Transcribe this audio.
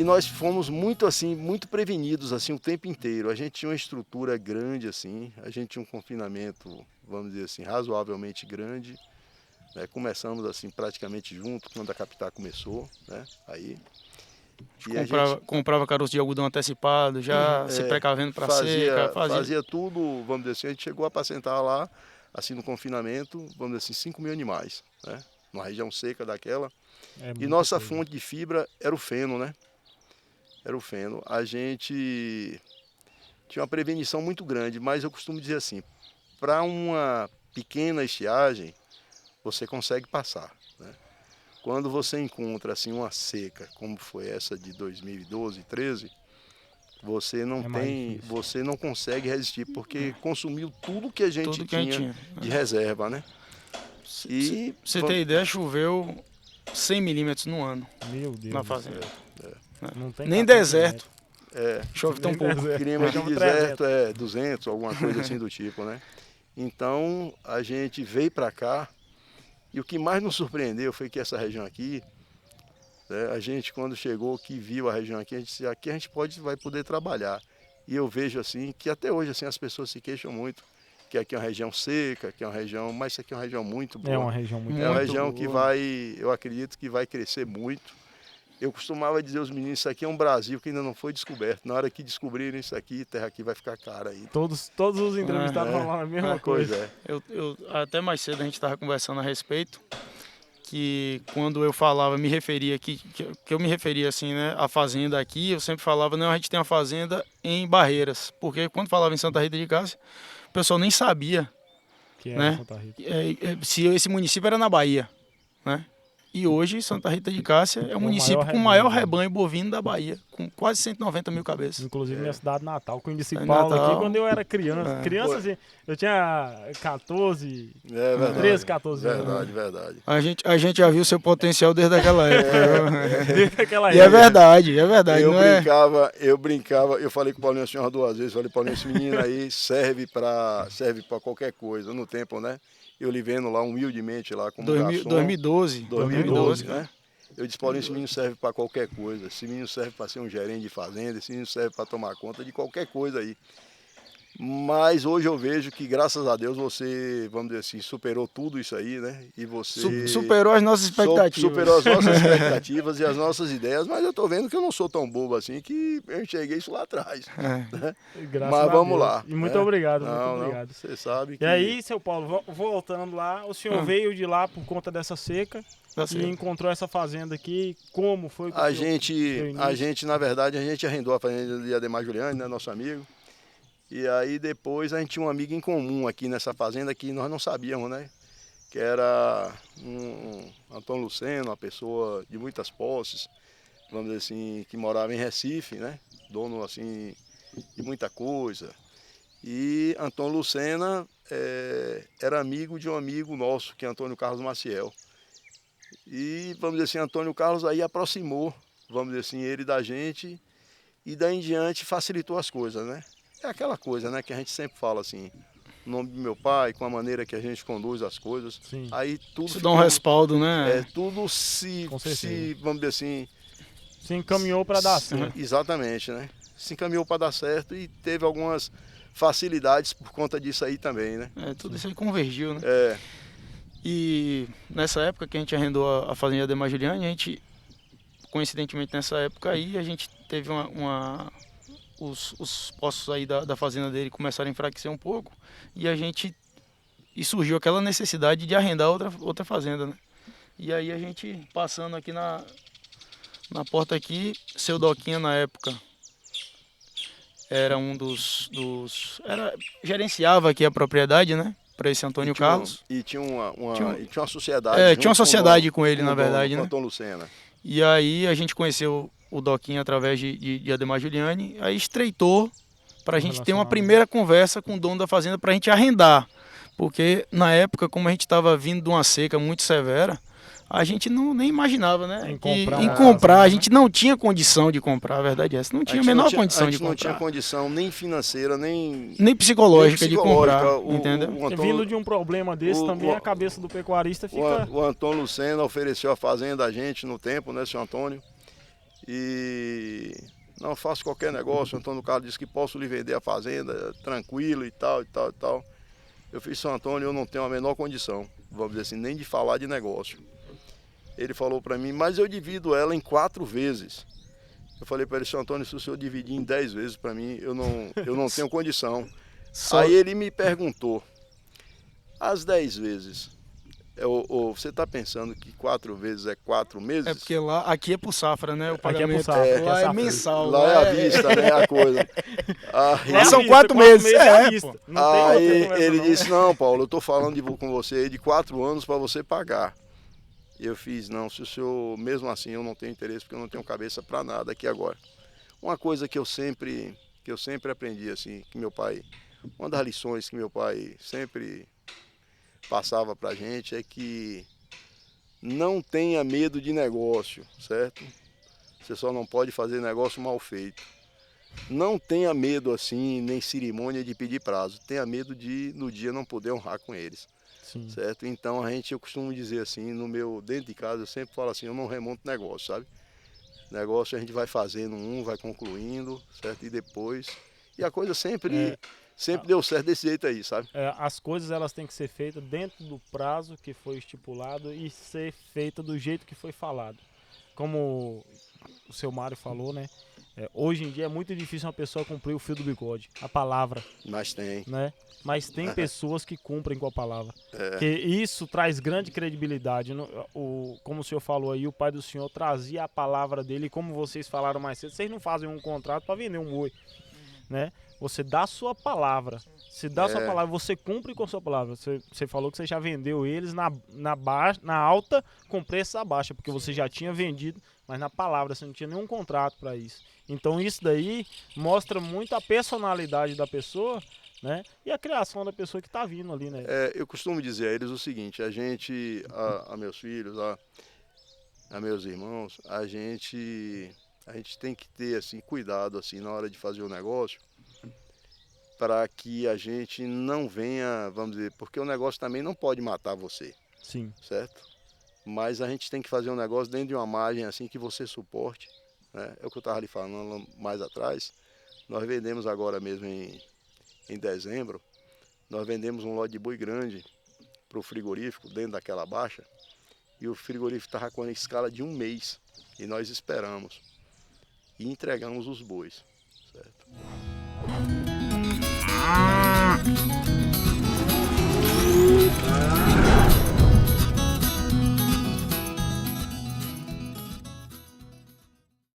E nós fomos muito assim, muito prevenidos assim o tempo inteiro. A gente tinha uma estrutura grande assim, a gente tinha um confinamento, vamos dizer assim, razoavelmente grande. Né? Começamos assim praticamente junto quando a Capitã começou, né? Aí e a gente Comprava caroço de algodão antecipado, já se precavendo para seca, fazia tudo, vamos dizer assim, a gente chegou a apacentar lá, assim no confinamento, vamos dizer assim, 5.000 animais, né? Numa região seca daquela. E nossa fonte de fibra era o feno, né? Era o feno. A gente tinha uma prevenição muito grande, mas eu costumo dizer assim, para uma pequena estiagem, você consegue passar, né? Quando você encontra assim uma seca, como foi essa de 2012, 13, você não consegue resistir porque consumiu tudo que a gente tinha de reserva, né? E você tem ideia, choveu 100 milímetros no ano. Meu Deus na fazenda. Não tem nem deserto. Chove tão pouco. Clima de deserto 200, alguma coisa assim do tipo, né? Então a gente veio para cá e o que mais nos surpreendeu foi que essa região aqui, né, a gente quando chegou, que viu a região aqui, a gente disse, aqui a gente vai poder trabalhar. E eu vejo assim que até hoje assim as pessoas se queixam muito que aqui é uma região seca, que é uma região, mas isso aqui é uma região muito boa. É uma região muito boa. É uma região que eu acredito que vai crescer muito. Eu costumava dizer aos meninos, isso aqui é um Brasil que ainda não foi descoberto. Na hora que descobrirem isso aqui, terra aqui vai ficar cara aí. Todos os entrevistados falaram a mesma coisa. Eu, até mais cedo a gente estava conversando a respeito, que quando eu falava, me referia que eu me referia assim, né, a fazenda aqui, eu sempre falava, não, a gente tem uma fazenda em Barreiras, porque quando falava em Santa Rita de Cássia, o pessoal nem sabia, que né, Santa Rita. Se esse município era na Bahia, né? E hoje Santa Rita de Cássia é o município com o maior rebanho bovino da Bahia, com quase 190 mil cabeças. Inclusive minha cidade natal, conheci Paulo aqui quando eu era criança. Criança, assim, eu tinha 14, 13, 14 anos. Verdade. A gente já viu seu potencial desde aquela época. Desde aquela época. E é verdade. Eu brincava, eu falei com o Paulinho assim umas 2 vezes, falei, Paulinho, esse menino aí serve para qualquer coisa, no tempo, né? Eu lhe vendo lá humildemente lá como garçom. 2012, né? Eu disse, Paulinho, esse menino serve para qualquer coisa. Esse menino serve para ser um gerente de fazenda, esse menino serve para tomar conta de qualquer coisa aí. Mas hoje eu vejo que, graças a Deus, você, vamos dizer assim, superou tudo isso aí, né? E você... Superou as nossas expectativas. Superou as nossas expectativas e as nossas ideias, mas eu tô vendo que eu não sou tão bobo assim, que eu enxerguei isso lá atrás. Né? Mas vamos lá. E muito obrigado, Você sabe que... E aí, seu Paulo, voltando lá, o senhor veio de lá por conta dessa seca e encontrou essa fazenda aqui. Como foi que a gente, na verdade, a gente arrendou a fazenda de Ademar Juliani, né, nosso amigo. E aí depois a gente tinha um amigo em comum aqui nessa fazenda que nós não sabíamos, né? Que era um Antônio Luceno, uma pessoa de muitas posses, vamos dizer assim, que morava em Recife, né? Dono assim de muita coisa. E Antônio Lucena era amigo de um amigo nosso, que é Antônio Carlos Maciel. E vamos dizer assim, Antônio Carlos aí aproximou, vamos dizer assim, ele da gente e daí em diante facilitou as coisas, né? É aquela coisa, né, que a gente sempre fala assim, o nome do meu pai, com a maneira que a gente conduz as coisas. Sim. Aí tudo isso dá um respaldo, né? Tudo vamos dizer assim, se encaminhou para dar certo. Exatamente, né? Se encaminhou para dar certo e teve algumas facilidades por conta disso aí também, né? Tudo isso aí convergiu, né? É. E nessa época que a gente arrendou a fazenda de Ademar Juliani, a gente, coincidentemente nessa época aí, a gente teve os postos aí da fazenda dele começaram a enfraquecer um pouco e surgiu aquela necessidade de arrendar outra fazenda, né? E aí a gente passando aqui na porta aqui, seu Doquinha na época era um gerenciava aqui a propriedade, né? Para esse Antônio Carlos. E tinha uma sociedade. Tinha uma sociedade com ele, na verdade, né? Antônio Lucena. E aí a gente conheceu o Doquinha através de Ademar Juliani, aí estreitou para a gente ter uma primeira conversa com o dono da fazenda para a gente arrendar. Porque na época, como a gente estava vindo de uma seca muito severa, a gente nem imaginava, né? Em comprar, a gente não tinha condição de comprar, a verdade é essa. Não tinha a menor condição de comprar. Não tinha condição nem financeira, nem psicológica de comprar, entendeu? Vindo de um problema desse, também a cabeça do pecuarista fica... O Antônio Lucena ofereceu a fazenda a gente no tempo, né, senhor Antônio? E não faço qualquer negócio. O Antônio Carlos disse que posso lhe vender a fazenda tranquilo e tal, e tal, e tal. Eu fiz, São Antônio, eu não tenho a menor condição, vamos dizer assim, nem de falar de negócio. Ele falou para mim, mas eu divido ela em 4 vezes. Eu falei para ele, São Antônio, se o senhor dividir em 10 vezes para mim, eu não tenho condição. Aí ele me perguntou, as 10 vezes, você está pensando que 4 vezes é 4 meses? É porque aqui é por safra, né? O pagamento aqui é por safra, lá é mensal. Lá é à vista, né? A coisa. Lá são 4 meses. Aí ele disse, não, Paulo, eu estou falando com você de 4 anos para você pagar. E eu fiz, não, se o senhor, mesmo assim, eu não tenho interesse, porque eu não tenho cabeça para nada aqui agora. Uma coisa que eu sempre aprendi, assim, que meu pai, uma das lições que meu pai sempre passava pra gente é que não tenha medo de negócio, certo? Você só não pode fazer negócio mal feito. Não tenha medo, assim, nem cerimônia de pedir prazo. Tenha medo de, no dia, não poder honrar com eles. Sim. Certo? Então eu costumo dizer assim, dentro de casa eu sempre falo assim, eu não remonto negócio, sabe? Negócio a gente vai fazendo vai concluindo, certo? E depois, e a coisa sempre deu certo desse jeito aí, sabe? As coisas elas têm que ser feitas dentro do prazo que foi estipulado e ser feita do jeito que foi falado. Como o seu Mário falou, né? Hoje em dia é muito difícil uma pessoa cumprir o fio do bigode, a palavra. Mas tem. Né? Mas tem pessoas que cumprem com a palavra. Que isso traz grande credibilidade. Como o senhor falou aí, o pai do senhor trazia a palavra dele, e como vocês falaram mais cedo, vocês não fazem um contrato para vender um boi. Né? Você dá a sua palavra. Se dá a sua palavra, você cumpre com a sua palavra. Você falou que você já vendeu eles na alta com preço abaixo, porque você já tinha vendido, mas na palavra, você não tinha nenhum contrato para isso. Então isso daí mostra muito a personalidade da pessoa, né? E a criação da pessoa que está vindo ali, né? Eu costumo dizer a eles o seguinte, a gente, a meus filhos, a meus irmãos, a gente tem que ter assim, cuidado assim, na hora de fazer o negócio, para que a gente não venha, vamos dizer, porque o negócio também não pode matar você. Sim. Certo? Mas a gente tem que fazer um negócio dentro de uma margem assim que você suporte, né? É o que eu estava lhe falando mais atrás. Nós vendemos agora mesmo em dezembro, nós vendemos um lote de boi grande para o frigorífico dentro daquela baixa, e o frigorífico estava com a escala de 1 mês, e nós esperamos e entregamos os bois, certo?